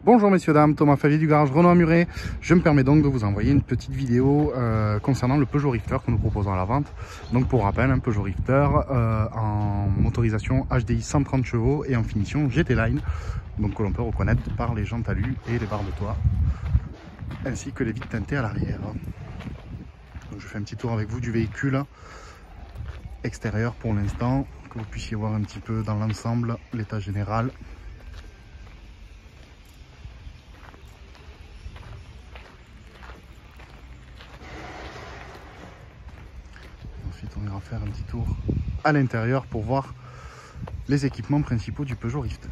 Bonjour messieurs dames, Thomas Favier du garage Renault à Muret. Je me permets donc de vous envoyer une petite vidéo concernant le Peugeot Rifter que nous proposons à la vente. Donc pour rappel, un Peugeot Rifter en motorisation HDI 130 chevaux et en finition GT Line, donc que l'on peut reconnaître par les jantes alu et les barres de toit, ainsi que les vitres teintées à l'arrière. Donc je fais un petit tour avec vous du véhicule extérieur pour l'instant, que vous puissiez voir un petit peu dans l'ensemble l'état général. Ensuite on ira faire un petit tour à l'intérieur pour voir les équipements principaux du Peugeot Rifter.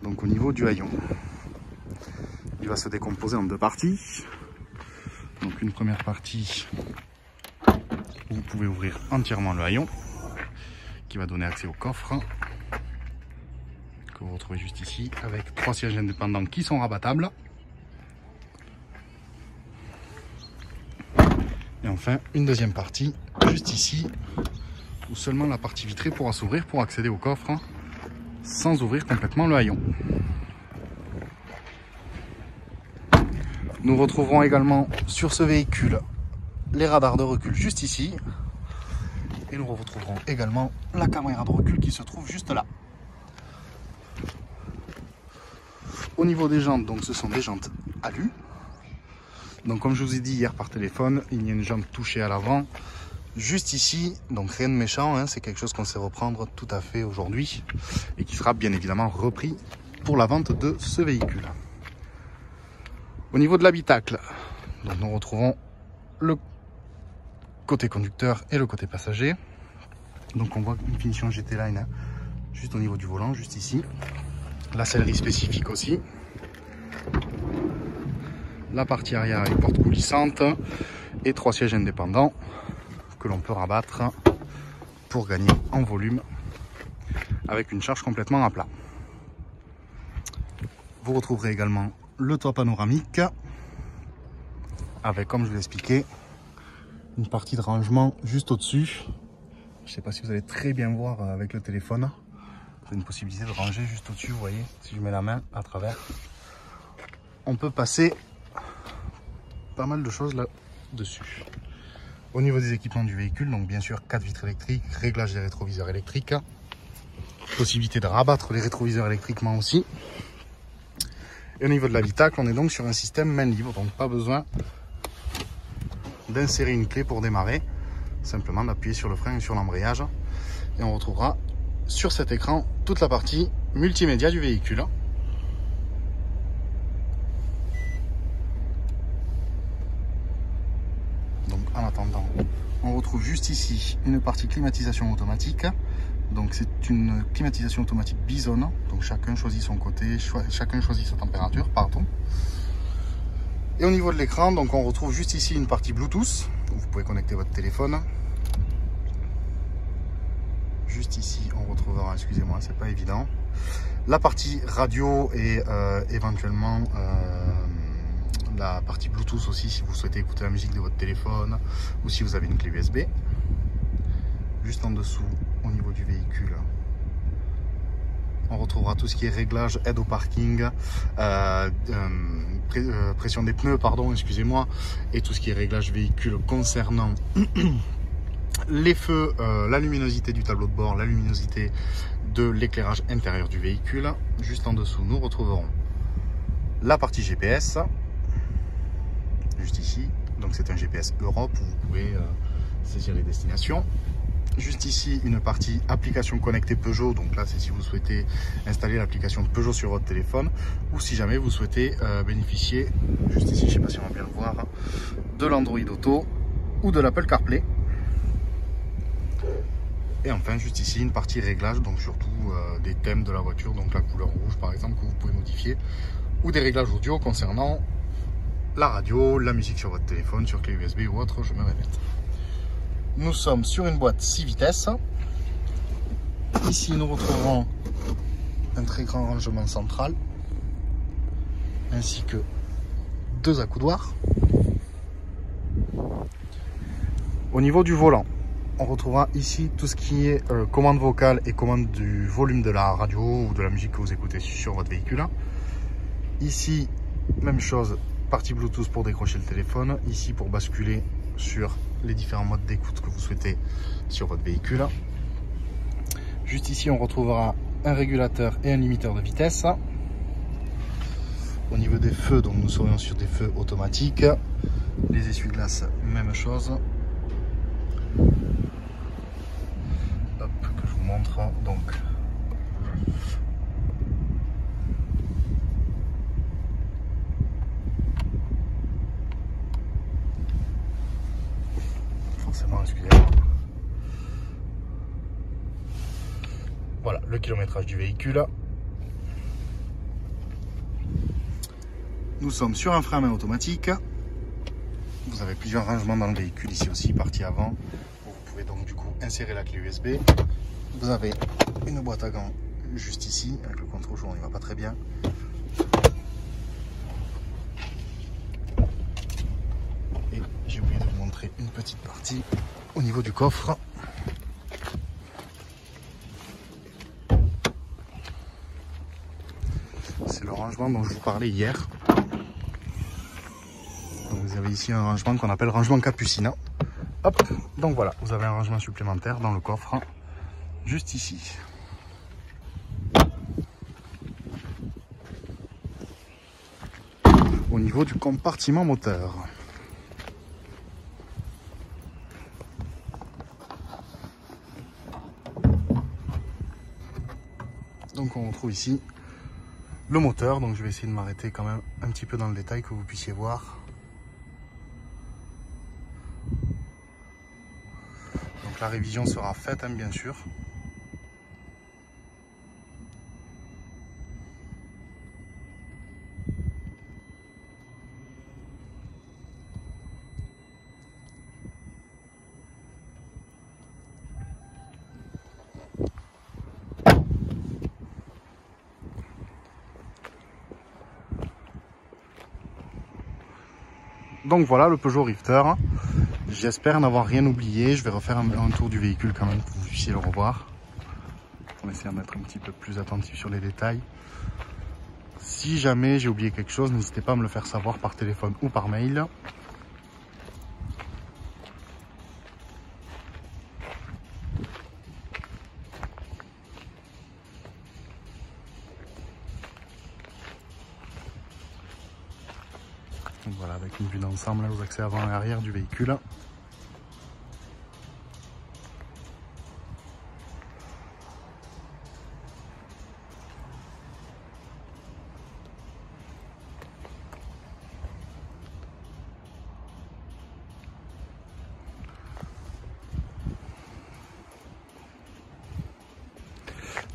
Donc au niveau du haillon, il va se décomposer en deux parties. Donc une première partie où vous pouvez ouvrir entièrement le haillon, qui va donner accès au coffre, que vous retrouvez juste ici, avec 3 sièges indépendants qui sont rabattables. Et enfin une deuxième partie, juste ici, où seulement la partie vitrée pourra s'ouvrir pour accéder au coffre, sans ouvrir complètement le haillon. Nous retrouverons également sur ce véhicule les radars de recul juste ici. Et nous retrouverons également la caméra de recul qui se trouve juste là. Au niveau des jantes, donc ce sont des jantes alu. Donc comme je vous ai dit hier par téléphone, il y a une jante touchée à l'avant. Juste ici, donc rien de méchant, hein, c'est quelque chose qu'on sait reprendre tout à fait aujourd'hui et qui sera bien évidemment repris pour la vente de ce véhicule. Au niveau de l'habitacle, donc nous retrouvons le côté conducteur et le côté passager. Donc on voit une finition GT Line hein, juste au niveau du volant, juste ici. La sellerie spécifique aussi. La partie arrière avec porte coulissante et 3 sièges indépendants que l'on peut rabattre pour gagner en volume avec une charge complètement à plat. Vous retrouverez également le toit panoramique avec, comme je vous l'ai expliqué, une partie de rangement juste au-dessus. Je ne sais pas si vous allez très bien voir avec le téléphone. C'est une possibilité de ranger juste au-dessus, vous voyez, si je mets la main à travers. On peut passer pas mal de choses là-dessus. Au niveau des équipements du véhicule, donc bien sûr 4 vitres électriques, réglage des rétroviseurs électriques, possibilité de rabattre les rétroviseurs électriquement aussi. Et au niveau de l'habitacle, on est donc sur un système main libre, donc pas besoin d'insérer une clé pour démarrer, simplement d'appuyer sur le frein et sur l'embrayage. Et on retrouvera sur cet écran toute la partie multimédia du véhicule. Donc en attendant, on retrouve juste ici une partie climatisation automatique. Donc c'est une climatisation automatique bisonne, donc chacun choisit son côté, chacun choisit sa température, pardon. Et au niveau de l'écran, donc on retrouve juste ici une partie Bluetooth, où vous pouvez connecter votre téléphone. Juste ici, on retrouvera, excusez-moi, c'est pas évident, la partie radio et éventuellement la partie Bluetooth aussi, si vous souhaitez écouter la musique de votre téléphone ou si vous avez une clé USB. Juste en dessous, au niveau du véhicule, on retrouvera tout ce qui est réglage, aide au parking, pression des pneus, pardon, excusez-moi, et tout ce qui est réglage véhicule concernant les feux, la luminosité du tableau de bord, la luminosité de l'éclairage intérieur du véhicule. Juste en dessous, nous retrouverons la partie GPS, juste ici. Donc c'est un GPS Europe où vous pouvez saisir les destinations. Juste ici, une partie application connectée Peugeot. Donc là, c'est si vous souhaitez installer l'application Peugeot sur votre téléphone ou si jamais vous souhaitez bénéficier, juste ici, je ne sais pas si on va bien le voir, de l'Android Auto ou de l'Apple CarPlay. Et enfin, juste ici, une partie réglage, donc surtout des thèmes de la voiture, donc la couleur rouge par exemple, que vous pouvez modifier, ou des réglages audio concernant la radio, la musique sur votre téléphone, sur clé USB ou autre, je me répète. Nous sommes sur une boîte 6 vitesses. Ici, nous retrouverons un très grand rangement central, ainsi que 2 accoudoirs. Au niveau du volant, on retrouvera ici tout ce qui est commande vocale et commande du volume de la radio ou de la musique que vous écoutez sur votre véhicule. Ici, même chose, partie Bluetooth pour décrocher le téléphone. Ici, pour basculer sur les différents modes d'écoute que vous souhaitez sur votre véhicule. Juste ici, on retrouvera un régulateur et un limiteur de vitesse. Au niveau des feux, donc nous serions sur des feux automatiques. Les essuie-glaces, même chose. Hop, que je vous montre. Donc, forcément, excusez-moi. Voilà le kilométrage du véhicule. Nous sommes sur un frein à main automatique. Vous avez plusieurs rangements dans le véhicule ici aussi, partie avant. Vous pouvez donc du coup insérer la clé USB. Vous avez une boîte à gants juste ici, avec le contre-jour on n'y va pas très bien. Et j'ai oublié de vous montrer une petite partie au niveau du coffre. C'est le rangement dont je vous parlais hier. Donc vous avez ici un rangement qu'on appelle rangement capucine. Hop, donc voilà, vous avez un rangement supplémentaire dans le coffre, juste ici. Au niveau du compartiment moteur. Donc on retrouve ici le moteur, donc je vais essayer de m'arrêter quand même un petit peu dans le détail que vous puissiez voir. Donc la révision sera faite, hein, bien sûr. Donc voilà le Peugeot Rifter. J'espère n'avoir rien oublié. Je vais refaire un tour du véhicule quand même pour que vous puissiez le revoir. On va essayer d'être un petit peu plus attentif sur les détails. Si jamais j'ai oublié quelque chose, n'hésitez pas à me le faire savoir par téléphone ou par mail. Donc voilà, avec une vue d'ensemble aux accès avant et arrière du véhicule.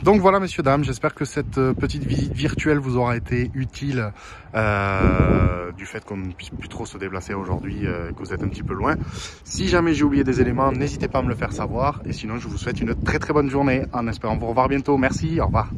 Donc voilà messieurs dames, j'espère que cette petite visite virtuelle vous aura été utile du fait qu'on ne puisse plus trop se déplacer aujourd'hui, que vous êtes un petit peu loin. Si jamais j'ai oublié des éléments, n'hésitez pas à me le faire savoir et sinon je vous souhaite une très bonne journée en espérant vous revoir bientôt. Merci, au revoir.